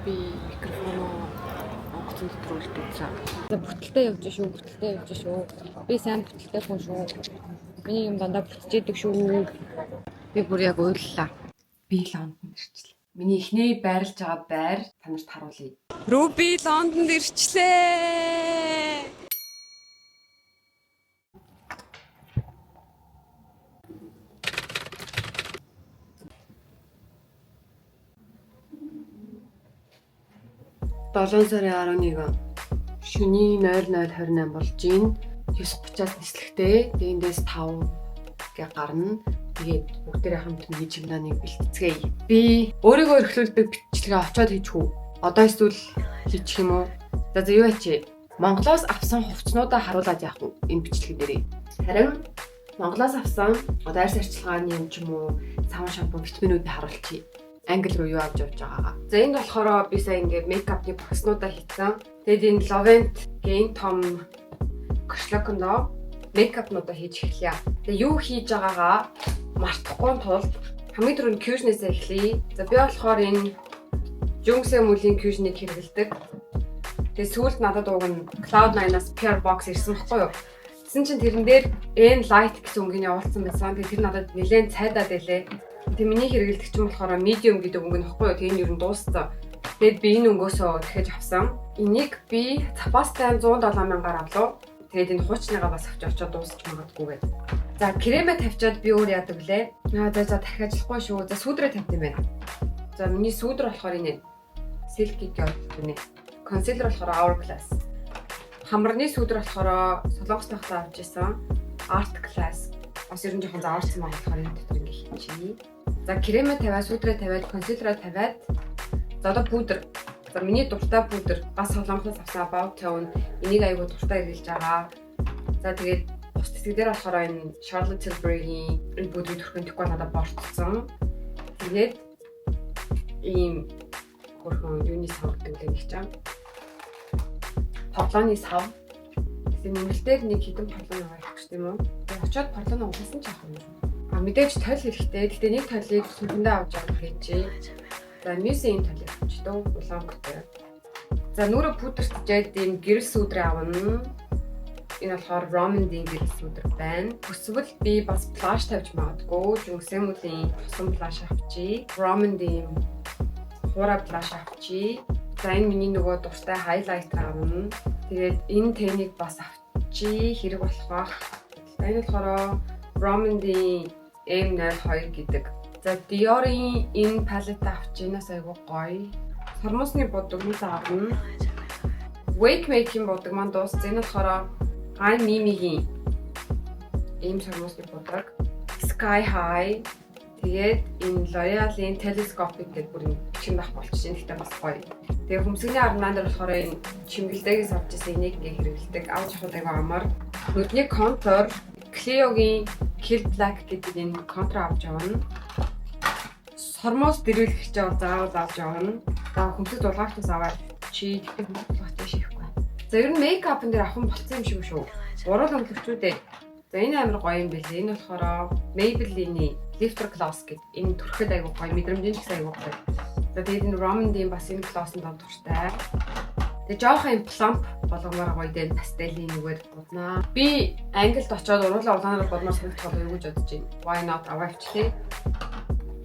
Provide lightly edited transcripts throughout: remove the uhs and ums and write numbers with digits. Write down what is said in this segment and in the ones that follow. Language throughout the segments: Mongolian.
би микрофоноо онгоцон дотор үлдээсэн. За бүтэлтэй явж шүү. Би сайн бүтэлтэй хүн шүү. Миний юм дандаа бүтчихэдэг шүү. Би бүр яг уйллаа. Би Лондонд ирчлээ. Миний эхний байрлаж байгаа байр танарт харуулъя. Руби Лондонд ирчлээ. Сарын 11 шөнийн 00:28 болж байна. 9:30-аас нислэгтэй. Эндээс 5 гэ гарна. Тэгээд бүгдээрээ хамт миний чимдааныг бэлтгэцгээе. Би өөрийгөө эрхлүүлдэг бичлэгээ очиод хийчих үү? Одоо эсвэл хийчих юм уу? За юу ячи? Монголоос авсан хувцснуудаа харуулад яах вэ? Энэ бичлэг дээрээ. Харин Монголоос авсан арьс арчилгааны юм ч юм уу, савн шампунь, витаминуудыг харуулчих. Англи руу юу авч явж байгаагаа. За энд болохоор би сая ингээд мейкапны багснуудаа хийсэн. Тэгээд энэ Lovent Gain Tom Кошлокондоо мейкапнуудаа хийж эхлэе. Тэгээд юу хийж байгаагаа мартахгүй тулд хамгийн түрүүнд Cushionээс эхлэе. За би болохоор энэ Junxe мөлийн Cushioнийг хэрэгэлдэг. Тэгээд сүүлд надад уг нь Cloud9-аас PR box ирсэн баггүй юу? Тэсэн чинь тэрэн дээр N-Light гэсэн өнгөний явуулсан байсан. Тэгээд тэр надад нэлээд цайдаад байлээ. Тэг миний хэрэгэлдэг чинь болохоор medium гэдэг өнгө нөхгүй юу. Тэг энэ юу н дууссан. Тэгэд би энэ өнгөөсөө дахиж авсан. Энийг би Запастай 107,000-аар авлаа. Тэгээд энэ хуучныгаа бас авч очиод дуусч магадгүй гэдэг. За кремэ тавьчаад би өөр яадаг лээ. За дахиж ажиллахгүй шүү. За сүүдрээ тавьт юм байна. За миний сүүдэр болохоор энэ Silky гэдэг нэ. Concealer болохоор Hourglass. Хамрны сүүдэр болохоор Солонгос тахлаа авч исэн. Art Class. Бас ер нь жоохон зааварсан байгаа болохоор энэ дотор ингэ хийчихье. За кремэ тавиад, сүүдрээ тавиад, консилераа тавиад. За одоо пудр. За миний дуртай пудр бас Солонгосоос авсан About Town. Энийг аягүй дуртай хэрэглэж байгаа. За тэгээд бус тэсэг дээр болохоор энэ Charlotte Tilbury-ийн энэ пудрыг төрхөн тэгэхгүй надад борцсон. Тэгээд ийм хөрхөн юуны сав гэдэг нэг чам. Порлоны сав. Тэгээд нэмэлтээр нэг хідэн порлон аваад өгч тийм үү? Тэгээд очиод порлон угаасан ч яах вэ? Мэдээж тойл хэрэгтэй. Гэхдээ нэг тойлыг сүлгэндээ авч явах хийжээ. За мисийн тойлыг авчдаа улаангтай. За нүрэ пудэрчээд ийм гэрэл сүүдрээ авна. Энэ болохоор Romand-ийн гэрэл сүүдэр байна. Хүсвэл би бас плаш тавьж магадгүй. Junxe мөлийн тусан плаш авчий. Romand-ийн хуура плаш авчий. За энэ миний нөгөө дуртай хайлайтер авна. Тэгээд энэ тэнийг бас авчий. Хэрэг болох бах. Энэ болохоор Romand-ийн M02 гэдэг. За Dior-ийн энэ палет авчинаас айгуу гоё. Сормосны бодог нь авна. Wake Make-ийн бодог маань дууссан. Энэ болохоор I'm Mimi-гийн ийм сормосны бодог. Sky High. Тэгээд энэ L'Oreal-ийн Telescopic гэдэг бүр бичин бах болчихсон. Гэхдээ бас гоё. Тэгээд хөмсгний арнаа дээр болохоор энэ чимгэлдээгээс авч ирсэн энийг ингээ хэрэглэдэг. Авч явах айгуу амар. Нүдний контур Clio-гийн Kill Black гэдэг энэ контур авч явна. Сормоос дэрүүлэх чинь заавал авч явна. За хөмсөг дулгаагчнаас аваад чи тэгэх дулгаатай шихгүй. За ер нь мейкапн дээр авах болцсон юм шиг шүү. Гурван хөнгөлчүүдээ. За энэ амар гоё юм билээ. Энэ болохоор Maybelline Lifter Gloss гэдэг. Энэ төрөхөд айгуу гоё, мэдрэмжийн ч айгуу гоё. За тэгээд энэ Romand-ийн бас энэ gloss-ын дам туртай. Тэгээ жоохон юм plump болгомоор гоё дээ пастелийн нүгээр буднаа. Би Англид очиод уруулаа улаанаар бодмоор санагдах болов юу гэж бодож байна. Why not аваачлээ.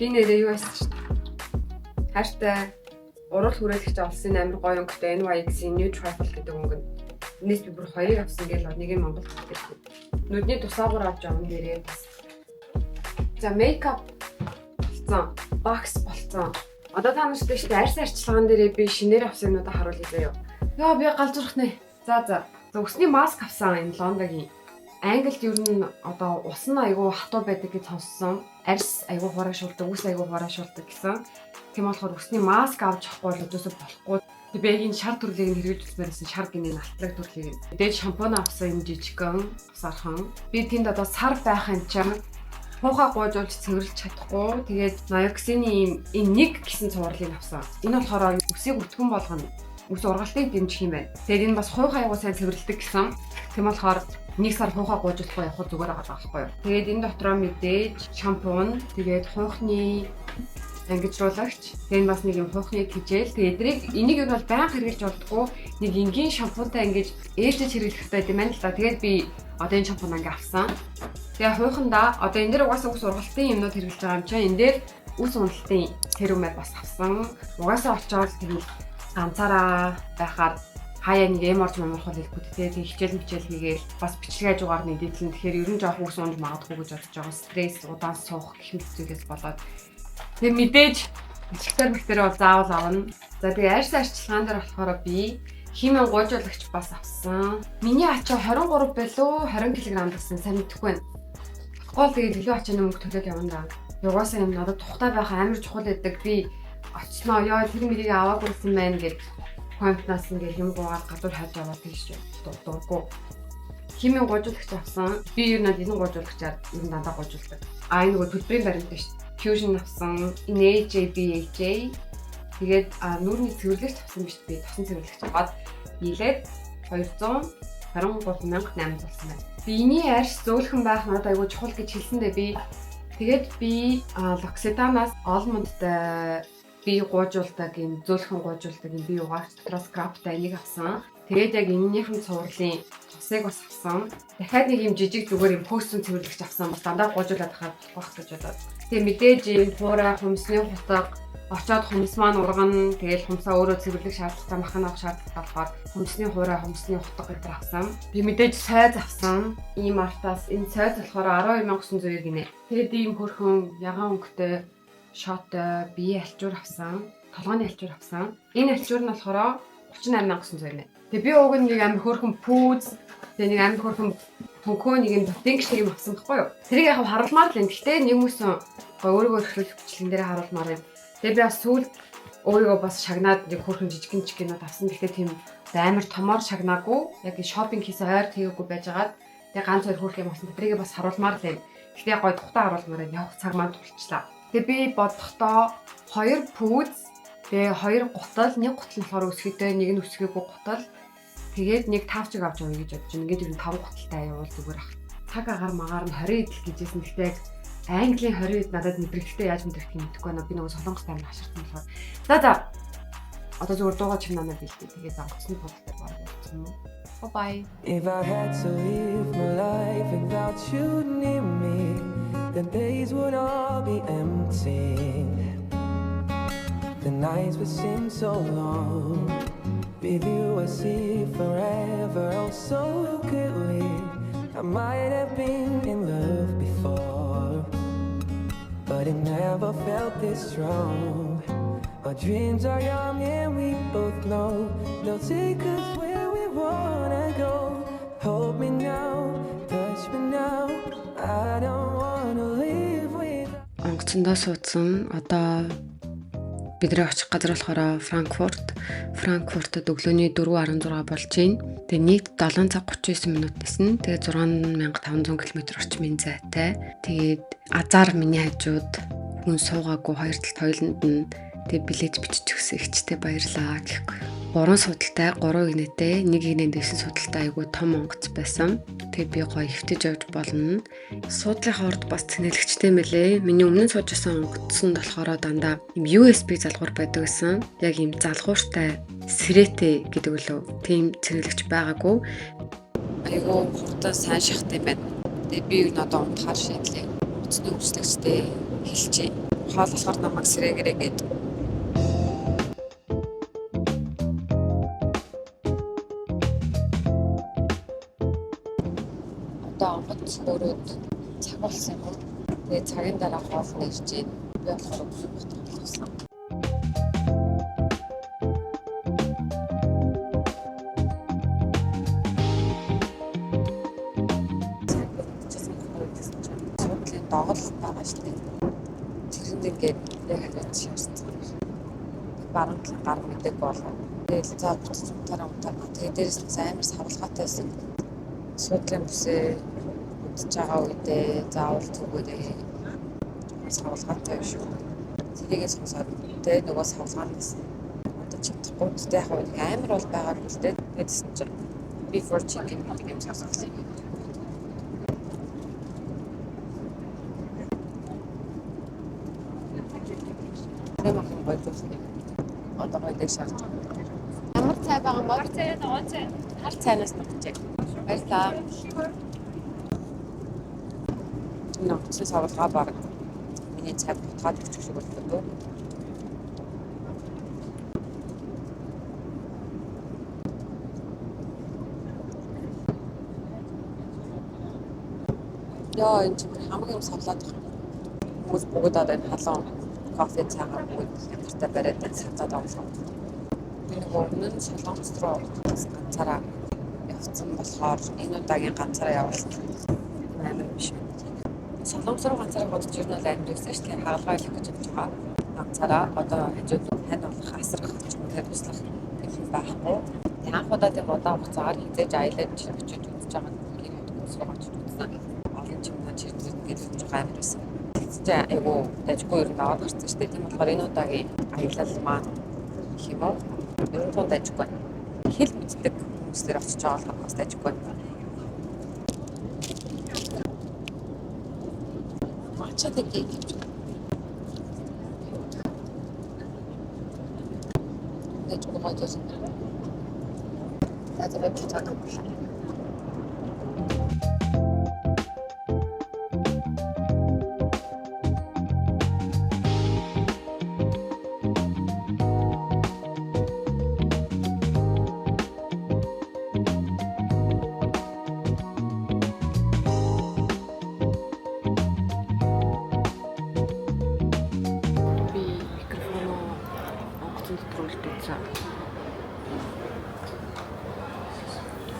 Би нэрээ юу байсан чинь. Хайртай урал хүрээлэгч олсон амар гоё өнгөтэй NYX-ийн New Trifle гэдэг өнгө. Энэс би бүр хоёрыг авсан гээл нэг нь Монголд ирсэн. Нүдний тусаагуур авч авсан дээрээ бас. За мейкап болцсон. Box болцсон. Одоо та нарт шүү дээ арьс арчилгаан дээрээ би шинээр авсан юмудаа харуулъя заяа. Яа би галзуурах нэ. За өсний маск авсан энэ Лондогийн. Англид ер нь одоо ус нь айгүй хатуу байдаг гэж сонссон. Арьс айгүй хураашуулдаг, ус айгүй хураашуулдаг гэсэн. Тийм болохоор өсний маск авч авахгүй бол өдөөсөө болохгүй. Бэгийн шар төрлийг хэрэгжүүлсэн шар гинэ алтлаг төрлийг. Дээд шампунь авсан юм жижигхэн сархан. Би тэнд одоо сар байх юм чам. Хуухаа гоожуулж цэвэрлж чадахгүй. Тэгээд Noyoxin-ийн ийм энэ нэг гэсэн цувралыг авсан. Энэ болохоор үсийг өтгөн болгоно. Үс ургалтыг дэмжих юм байна. Тэгээд энэ бас хуухаа аягүй сайн цэвэрлдэг гэсэн. Тийм болохоор нэг сар хуухаа гоожуулахгүй явах зүгээр байгаа байхгүй юу. Тэгээд энэ дотроо мэдээж шампунь, тэгээд хуухны ангижруулагч. Тэгээ энэ бас нэг юм хуухныг хижээл. Тэгээ энийг юу бол байнга хэрэглэж болдгоо нэг энгийн шампунтай ингэж ээлжиж хэрэглэх хэрэгтэй юм байна л да. Тэгээд би одоо энэ шампунаа ингээ авсан. Тэгээ хуухандаа одоо энэ дээр угаасаа ус ургалтын юмнууд хэрэглэж байгаа юм чинь энэ дээр ус уналтын серумыг бас авсан. Угаасаа очоод тэгээд ганцаараа байхаар хаяа нэг эморж мамархал хэлбүүд тэгээд хичээл хийгээл бас бичлэг хажуугаар нэг дэдлэн тэгэхээр ерөн жоох ус унж магадгүй гэж бодож байгаа. Стресс удаан суух гэх мэт зүйлээс болоод тэгээд мэдээж бактери бол заавал авна. За тэгээд арьс арчилгаан дээр болохоор би химийн гуйжуулагч бас авсан. Миний ачаа 23 байлуу 20 кг гэсэн сайн мэдэхгүй байна. Гол тэгээд илүү ачааны мөнгө төлөөд явна да. Угаасаа юм надад тухтай байх амар чухал байдаг. Би очсноо ёо тэр мэрийг аваагүй юм байна гэж компнаас ингээ юм гоогаад гадуур хайж аваад тийш дурггүй. Химийн гуйжуулагч авсан. Би ер нь энэ гуйжуулагчаар ер нь дандаа гуйжуулдаг. Энэ нөгөө төлбөрийн баримттай шүү дээ. Fusion авсан. NAJBHA. Тэгээд нүүрний цэвэрлэгч авсан биш би тосон цэвэрлэгч аваад нийлээд 223,800 болсон байна. Биений арьс зөөлхөн байх надад айгүй чухал гэж хэлсэндээ би L'Occitaneаас Almond-тай би гуйжуулдаг юм зөөлхөн гуйжуулдаг юм би угаач дотроос краптай энийг авсан. Тэгээд яг энэнийхэн цувралын тусыг бас авсан. Дахиад нэг юм жижиг зүгээр юм пөстэн цэвэрлэгч авсан. Бас дандаа гуйжуулаад байхад болох гэж бодоод. Тэгээд мэдээж юм хуурай хумсны хутаг очоод хумс маань ургана. Тэгээд хумсаа өөрөө цэвэрлэх шаардлагатай махана авах шаардлагатай болохоор хумсны хуурай хумсны хутаг гэдэр авсан. Би мэдээж цайз авсан. Ийм артаас энэ цайз болохоор 12,900 гинэ. Тэгээд ийм хөрхөн ягаан өнгөтэй шот бие альчуур авсан. Толгойн альчуур авсан. Энэ альчуур нь болохоор 38,900 гинэ. Тэгээ би уг нэг амар хөөрхөн пүүз, тэгээ нэг амар хөөрхөн хөнгөө нэг юм ботинг шиг юм авсан байхгүй юу? Тэрийг яг харуулмаар л юм. Гэхдээ нэг хүмүүс өөрийгөө өрхлөх бичлэгэн дээр харуулмаар юм. Тэгээ би бас сүүл өөрийгөө бас шагнаад нэг хөөрхөн жижигэн жигнүүд авсан. Гэхдээ тийм амар томоор шагнаагүй. Яг шопинг хийсэн ойр тэгээгүй байжгаад тэгээ ганц хоёр хөөрх юм авсан. Тэрийг бас харуулмаар л юм. Гэхдээ гоё тухтай харуулмаар явах цаг маань тулчлаа. Тэгээ би бодохдоо 2 пүүз, тэгээ 2 гутал, нэг гутал нь болохоор өсгөдөө, нэг нь өсгөөгүй гутал. Тэгээд нэг тавчиг авч явъя гэж бодож байна. Ингээд ер нь 5 гуталтай явуул зүгээр ах. Цаг агаар магаар нь 20 идэл гэжсэн. Гэхдээ Английн 20 ид надад мэдрэгдэхтэй яаж мэдрэгдэх юм мэдэхгүй байна. Би нөгөө Солонгост амар хаширсан болохоор. За. Одоо зүгээр дуугаа чимнаа бэлдээ. Тэгээд онгоцны бодолтой баг болсон юм. Bye. If I had to live my life without you near me, the days would all be empty. The nights would seem so long. With you I see forever oh so clearly. I might have been in love before, but it never felt this strong. Our dreams are young and we both know they'll take us where we wanna go. Hold me now, touch me now. I don't wanna live with. Онгоцондоо суудсан. Одоо бидний очих газар болохоор Франкфуртод өглөөний 4:16 болж байна. Тэгээ нийт 7 цаг 39 минут гэсэн. Тэгээ 6500 км орчмын зайтай. Тэгээд азар миний хажууд хүн суугаагүй хоёр талд хоёуланд нь тэгээ билет бичиж өгсөн ихтэй баярлаа гэхгүй. 3 судалтай, 3 игнэтэй, 1 игнэнд 9 судалтай айгу том онгоц байсан. Тэгээ би гоё хөвтөж явж болно. Суудлын хорд бас цэнэглэгчтэй мэлээ. Миний өмнө сууж байсан онгоцсонд болохоор дандаа юм USB залгуур байдаг гэсэн. Яг юм залгууртай сэрэтэй гэдэг үлээ. Тийм цэнэглэгч байгаагүй. Айгу хурдан сайн шахтай байна. Тэгээ би юу надад унтахаар шийдлээ. Утасны үйлчлэгчтэй хэлчихье. Хоол болохоор намайг сэрэгэрээ гэдэг. Онгоц өрөөд цаг болсон юм. Тэгээ цагийн дараа хоол нэрж би болохоор болсон. Суудлын доголд байгаа шүү дээ. Тэрэнд ингээд яг хавьж явсан. Баруун талын гар мэдэг болоо. Тэгээд цаа буцалтаараа унтаад тэгээд дээрээс нь амар савлгаатай байсан. Суудлын бүсээ удаж байгаа үедээ заавал зүгээрээ савлгаатай шүү. Тэрийгээ сонсоод тэгээд нөгөө савлгаанаас удаж чадахгүй. Тэгээд яг нэг амар бол байгаагүй л дээ. Тэдсэн чинь before chicken гэдэг юм сонссон. шилжүүлсэн. Одоо гоё дэш шаарч. Ямар цай байгаа юм бол? Хар цайнаас нутчих. Баярлалаа. Нууцсан савлгаа баг. Миний цай бутгаад өгчих шиг боллоо. Яа энэ ч хамгийн савлаад байна. Хүмүүс бүгд одоо энэ халуун кофе цаагаар бүгд хямдтай бариад цацаад авсан. Энэ өмнө нь солонгос руу ганцаараа явцсан болохоор энэ удаагийн ганцаараа явуулсан. Амар биш. Солонгос руу ганцаараа бодож ирнэ л амар байсан шүү дээ. Хаалгаа хэлэх гэж бодож байгаа. Ганцаараа одоо хажууд тань болох асрах ч юм уу тэр туслах юм байхгүй. Анх удаа тийм удаан хугацаагаар хизээж аялаад очиж үзэж байгаа юм хүмүүс руу очиж үзсэн. Олон ч юм уу чирдэл гэж үзэж байгаа юм байсан. Тэгсэн айгу дажгүй ер нь аваад гарсан шүү дээ. Тийм болохоор энэ удаагийн аялал маань гэх юм уу? Ер нь дажгүй. Хэл мэддэг хүмүүстээр очиж байгаа болохоор бас дажгүй. Мачадаг гэж. Дажгүй мачаас. That's a bit too tough.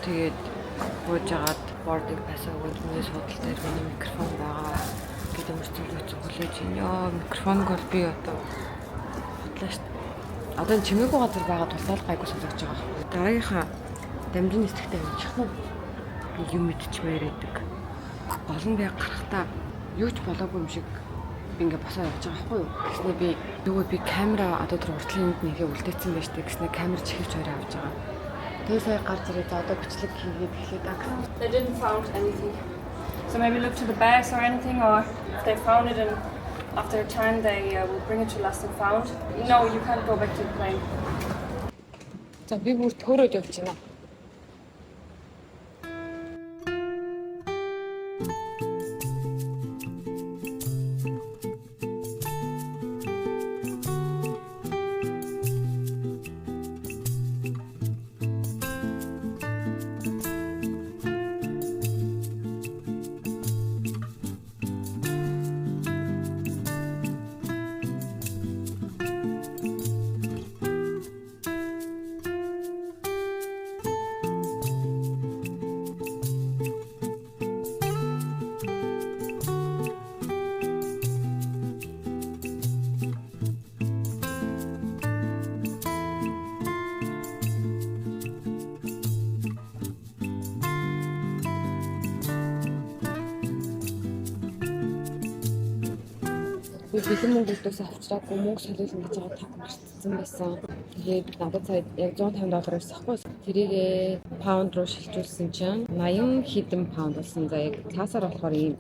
Тэгээд буужгаад boarding pass өгөөд миний судал дээр миний микрофон байгаа гэдэг мөрцөлгөөч хүлээж байна. Микрофонг бол би одоо бодлоо шүү дээ. Одоо чимээгүй газар байгаа тулаал гайгүй сонсож байгаа. Дараагийнхаа дамжин нислэгтээ явчих уу? Би юм мэдчихмээр байдаг. Гол нь би гарахтаа юу ч болоогүй юм шиг би ингээ босоо явж байгаа байхгүй юу? Гэснээр би нөгөө би камера одоо тэр уртлын энд нэгээ үлдээсэн байж тээ гэснээр камер чихвч хоёроо авч байгаа. Тэгээ сая гарч ирээд одоо бичлэг хийгээд эхлээд байгаа. They didn't found anything. So maybe look to the bags or anything, or if they found it and after a time they will bring it to lost and found. No, you can't go back to the plane. За би бүр төөрөөд явж байна. Би бэлэн мөнгөлдөөс авчраагүй мөнгө солиулна гэж байгаа тав марцсан байсан. Тэгээд надад сая яг $150 авсахгүй. Тэрийг паунд руу шилжүүлсэн чинь 80 хэдэн паунд болсон. За яг классаар болохоор ийм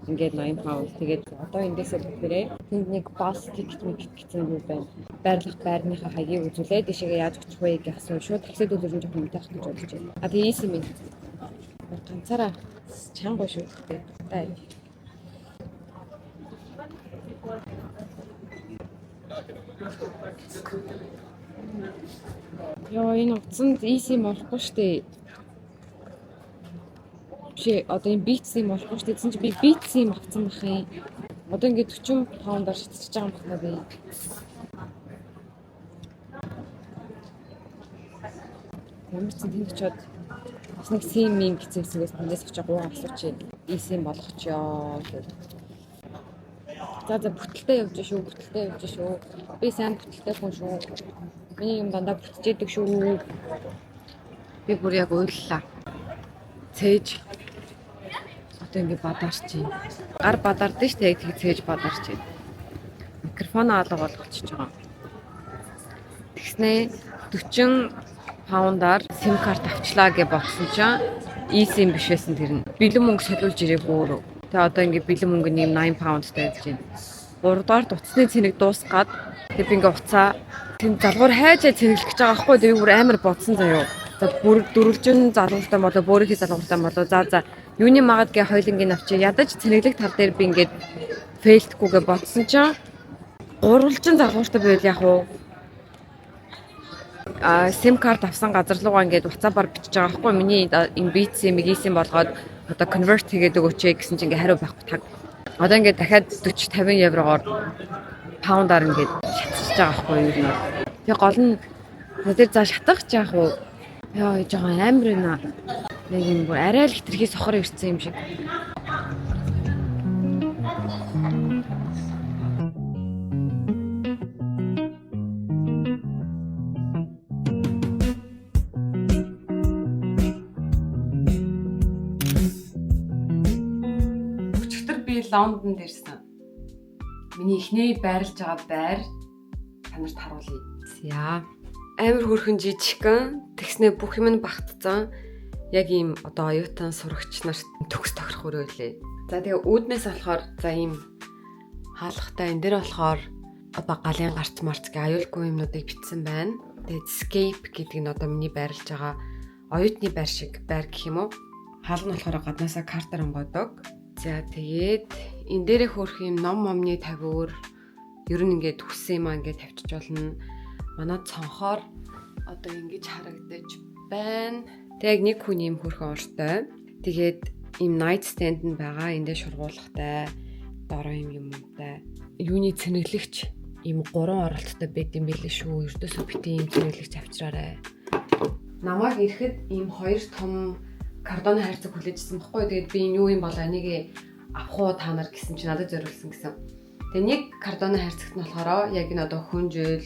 ингээд 80 паунд. Тэгээд одоо эндээсээ бүхээрээ тэнд нэг бас тикет гэсэн юм байна. Байрлах байрныхаа хаягийг үзүүлээд дэшегээ яаж очих вэ гэж асуув. Шууд таксид үлрэн жоохон мэтах гэж бодож байна. А тэгээд ийс юм. Ганцаараа чанга шүү дээ. Тай. Яа энэ утсанд easy болохгүй штэ. Чи одоо энэ beats юм болохгүй штэ. Тэгсэн чи би beats юм авсан бах юм. Одоо ингээд 40 паундаар шатчихж байгаа юм байна би. Ямар ч тийм очиод бас нэг sim юм гэцээсээс тэндээс очиж гоо асуучих. Easy болгочоо гэх. За бүтэлтэй явж шүү. Би сайн бүтэлтэй хүн шүү. Миний юм дандаа бүтчихэдэг шүү. Би бүр яг уйллаа. Цээж. Одоо ингэ бадарч байна. Гар бадардсан шүү дээ. Тэг цээж бадарч байна. Микрофоноо алга болгочихж байгаа. Тэгснээ 40 паундаар сим карт авчлаа гэж бодсон чинь eSIM биш байсан тэр нь. Бэлэн мөнгө солиулж ирээгүй өөрөө. Тэгээ одоо ингээд бэлэн мөнгө нэм 80 паундтай байж байна. 3 дугаар утасны цэнийг дуусгаад Тэгээ би ингээ уцаа тэнд залгуур хайжаа цэвэрлэх гэж байгаа байхгүй. Тэгээ бүр амар бодсон заяо. За бүр дөрвөлжин залгууртай болоо бөөрийнхээ залгууртай болоо. За юуны магадгүй хоёлынгийн авчи ядаж цэнэглэх тал дээр би ингээд фейлтгүйгээ бодсон чинь гурвалжин залгууртай байвал яг уу SIM card авсан газар руугаа ингээд WhatsApp-аар бичиж байгаа байхгүй. Миний энэ BTC мэгийсэн болгоод одоо convert хийгээд өгөөч гэсэн чинь ингээ хариу байхгүй таг. Одоо ингээд дахиад 40-50 еврогоор паундаар ингээд шатчихж байгаа байхгүй юу юм. Тэгээ гол нь тэр за шатах ч яах вэ? Яа жоохон амар байна. Нэг юм бүр арай л хитрхи сохор ирсэн юм шиг. Лондонд ирсэн. Миний эхний байрлаж байгаа байр танарт харуулъя. За. Амар хөрхөн жижигхэн тэгснэ бүх юм нь багтцсан. Яг ийм одоо оюутан сурагч нарт төгс тохирох өрөөлээ. За тэгээ үүднээс болохоор за ийм хаалгатай энэ дээр болохоор одоо галын гарц марц гэх аюулгүй юмнуудыг бичсэн байна. Тэгээд escape гэдэг нь одоо миний байрлаж байгаа оюутны байр шиг байр гэх юм уу? Хаал нь болохоор гаднаасаа картаар онгодог. За тэгээд энэ дээрээ хөөрх юм ном момны тавиур ер нь ингээд хүссэн юм аа ингээд тавьчих болно. Манай цонхоор одоо ингэж харагдаж байна. Тэг яг нэг хүн юм хөрхөн уртай. Тэгээд ийм night stand нь байгаа. Эндээ шургуулгатай, дороо юмтай. Юуны цэнэглэгч ийм 3 оролттой байд юм билээ шүү. Ердөөсөө бити ийм цэнэглэгч авчраарай. Намайг ирэхэд ийм 2 том картоны хайрцаг хүлээжсэн баггүй. Тэгээд би энэ юу юм болоо энийг авах уу та нар гэсэн чи надад зориулсан гэсэн. Тэгээ нэг картоны хайрцагт нь болохоор яг энэ одоо хүнжил,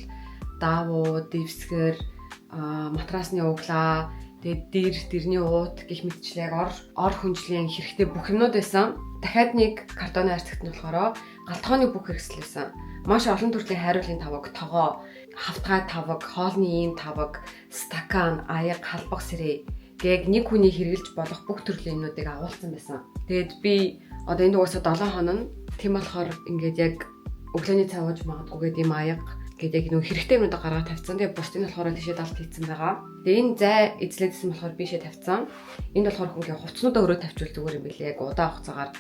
давуу, дэвсгэр, матрасны углаа, тэгээд дэрний уут гэх мэтчлэг ор хүнжлийн хэрэгтэй бүх юмнууд байсан. Дахиад нэг картоны хайрцагт нь болохоор галтгооны бүх хэрэгсэл байсан. Маш олон төрлийн хайруулын таваг, тогоо, хавтгай таваг, хоолны ийм таваг, стакан, аяг, халбах сэрээ гэг нэг хүний хэрэгжилж болох бүх төрлийн юмнуудыг агуулсан байсан. Тэгээд би одоо энэ угаасаа 7 хоног тийм болохоор ингээд яг өглөөний цай ууж магадгүйгээд ийм аяг гэдэг нэг хэрэгтэй юмнуудыг гаргаад тавьсан. Тэгээд бусдын болохоор тийшээ далд хийцэн байгаа. Тэгээд энэ зай эзлээдсэн болохоор бишээ тавьсан. Энд болохоор хүнгээ хувцснуудаа өрөө тавьчвал зүгээр юм билээ. Яг удаан хугацаагаар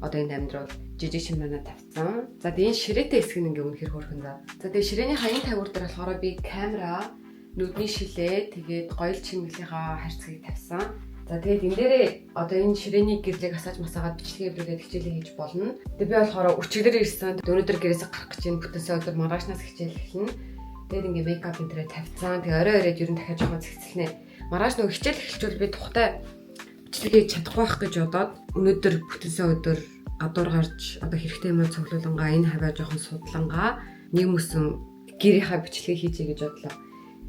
одоо энэ амьдрал жижиг шимнээ тавьсан. За тэгээд энэ ширээтэй хэсэг нь ингээ үнэхээр хөөрхөн за. За тэгээд ширээний хаян тавиур дээр болохоор би камера, нүдний шилээ, тэгээд гоёл чимэглийнхаа харьцгийг тавьсан. За тэгээд энэ дээрээ одоо энэ ширээний гэрлийг асааж масаагаад бичлэгээ бүрдээд хичээлээ хийж болно. Тэгээд би болохоор өчигдөр ирсэн. Өнөөдөр гэрээсээ гарах гэж энэ бүтэнсээ өдөр маргаашнаас хичээл эхэлнэ. Тэгээд ингээ мейкап энэ дээрээ тавьсан. Тэгээд орой оройд ер нь дахиад жоохон цэгцэлнэ. Маргааш нөгөө хичээл эхэлчихвэл би тухтай бичлэгээ чадахгүй байх гэж бодоод өнөөдөр бүтэнсээ өдөр гадуур гарч одоо хэрэгтэй юм цуглуулангаа энэ хаваа жоохон судлангаа нэг мөсөн гэрийнхаа бичлэгээ хийжээ гэж бодлоо.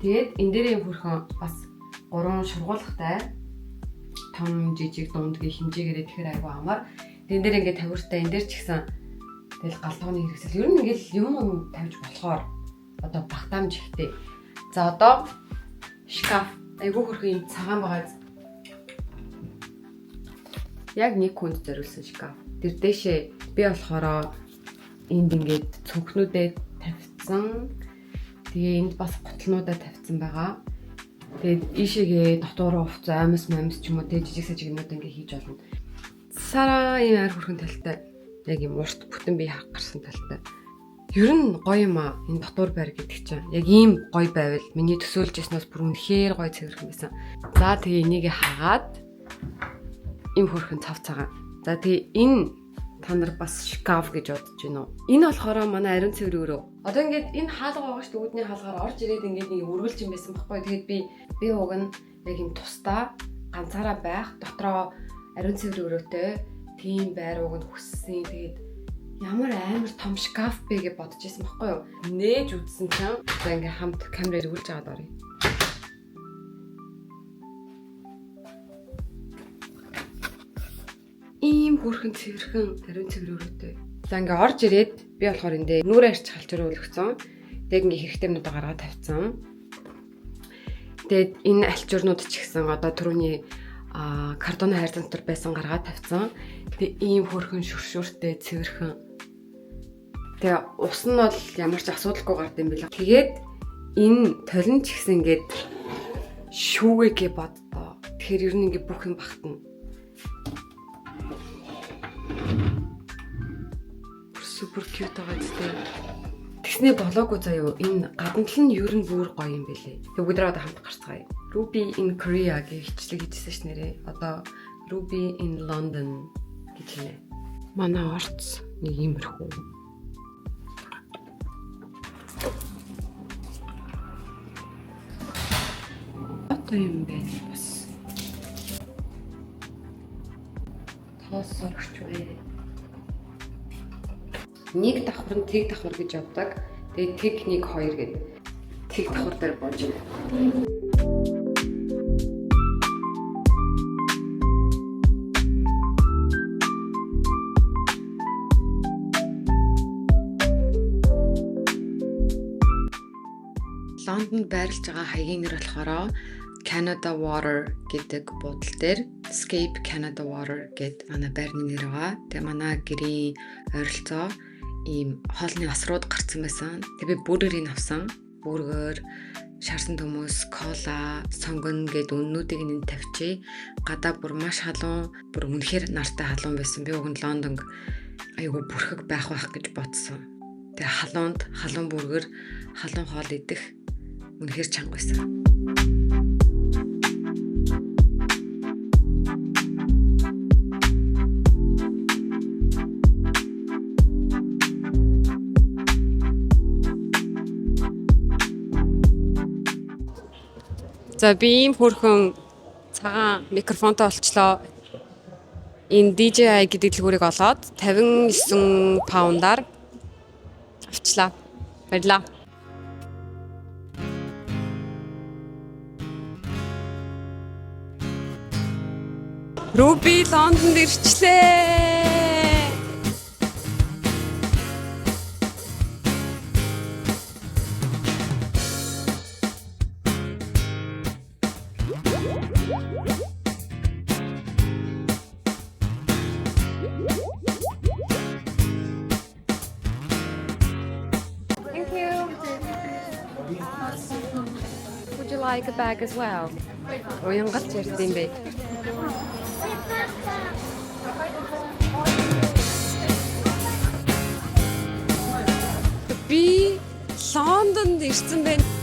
Тэгээд энэ дээр юм хөрхөн бас 3 шургуулгатай том жижиг дундгийн хэмжээгээр тэгэхээр айгүй амар. Тэн дээр ингээд тавиуртай энэ дээр ч гэсэн тэгэл галтгооны хэрэгсэл ер нь ингээд юм тавьж болохоор одоо багтаамж ихтэй. За одоо шкаф айгүй хөрхөн юм цагаан байгаа. Яг нэг хүнд зориулсан шкаф. Тэр дэшээ би болохоор энд ингээд цүнхнүүдэд тавьсан. Тэгээ энд бас гутлнуудаа тавьсан байгаа. Тэгээд ийшээгээ дотоороо хувц аймас ч юм уу тэг жижиг сажиг юмнууд ингээ хийж болно. Сараа ийм ар хөрхөн талтай. Яг ийм урт бүтэн бие хаг гарсан талтай. Ер нь гоё юм аа. Энэ дотор байр гэдэг чинь. Яг ийм гоё байвал миний төсөөлж яснаас бүр үнэхээр гоё цэвэрхэн байсан. За тэгээ энийг хагаад ийм хөрхөн цав цагаан. За тэгээ энэ та нар бас шкаф гэж бодож байна уу? Энэ болохоор манай ариун цэвэр өрөө. Одоо ингээд энэ хаалга байгаа шүү дээ. Үүдний хаалгаар орж ирээд ингээд нэг өргөлж юм байсан байхгүй. Тэгээд би уг нь яг юм тусдаа ганцаараа байх, дотроо ариун цэвэр өрөөтэй тийм байр уг нь хүссэн. Тэгээд ямар амар том шкаф бэ гэж бодож байсан байхгүй юу? Нээж үзсэн чинь за ингээд хамт камераар өгүүлж аваад оръё. Ийм хөрхөн цэвэрхэн ариун цэвэр өрөөтэй. За ингээ орж ирээд би болохоор эндээ нүрээ арч халчруу өлгцөн. Тэгээд ингээ хэрэгтэй юмнуудаа гаргаад тавьсан. Тэгээд энэ альчуурнууд ч гэсэн одоо түрүүний картоны хайрцаг дотор байсан гаргаад тавьсан. Тэгээд ийм хөрхөн шүршүртэй цэвэрхэн Тэгээ ус нь бол ямар ч асуудалгүй гард юм билээ. Тэгээд энэ толин ч гэсэн ингээд шүүгээгээ боддоо. Тэгэхээр ер нь ингээд бүх юм багтана. Супер кьют байгаа зү. Тэгснээ болоогүй заяа. Энэ гадна тал нь ер нь бүр гоё юм билээ. Тэг бүгд рүү хамт гарцгаая. Ruby in Korea гэж хичлэг хийжсэн ш нэрээ. Одоо Ruby in London гэж нэ. Манай орц нэг иймэрхүү. Одоо юм бэ бас. Тоосорч вэ. Нэг давхар нь тэг давхар гэж явдаг. Тэгээд тэг 1 2 гэдэг тэг давхар дээр болж байна. Лондонд байрлаж байгаа хаягийн нэр болохоор Canada Water гэдэг буудлын дээр Escape Canada Water гэдэг манай байрны нэр байгаа. Тэгээ манай гэрийн ойролцоо ийм хоолны асрууд гарсан байсан. Тэгээ би бүргэрийг авсан. Бүргэр, шарсан төмөс, кола, сонгон гэд үннүүдийг нь тавьчих. Гадаа бүр маш халуун, бүр үнэхээр нартай халуун байсан. Би уг нь Лондонг айгүй бүрхэг байх гэж бодсон. Тэгээ халуун бүргэр, халуун хоол идэх үнэхээр чанга байсан. За би ийм хөрхөн цагаан микрофонтой олчлоо. Энэ DJI гэдэг дэлгүүрийг олоод 59 паундаар авчлаа. Баярлалаа. Ruby Лондонд ирчлээ. Thank you. Would you like a bag as well? Уянгалч ярьсан бэ. Би Лондонд ирсэн байна.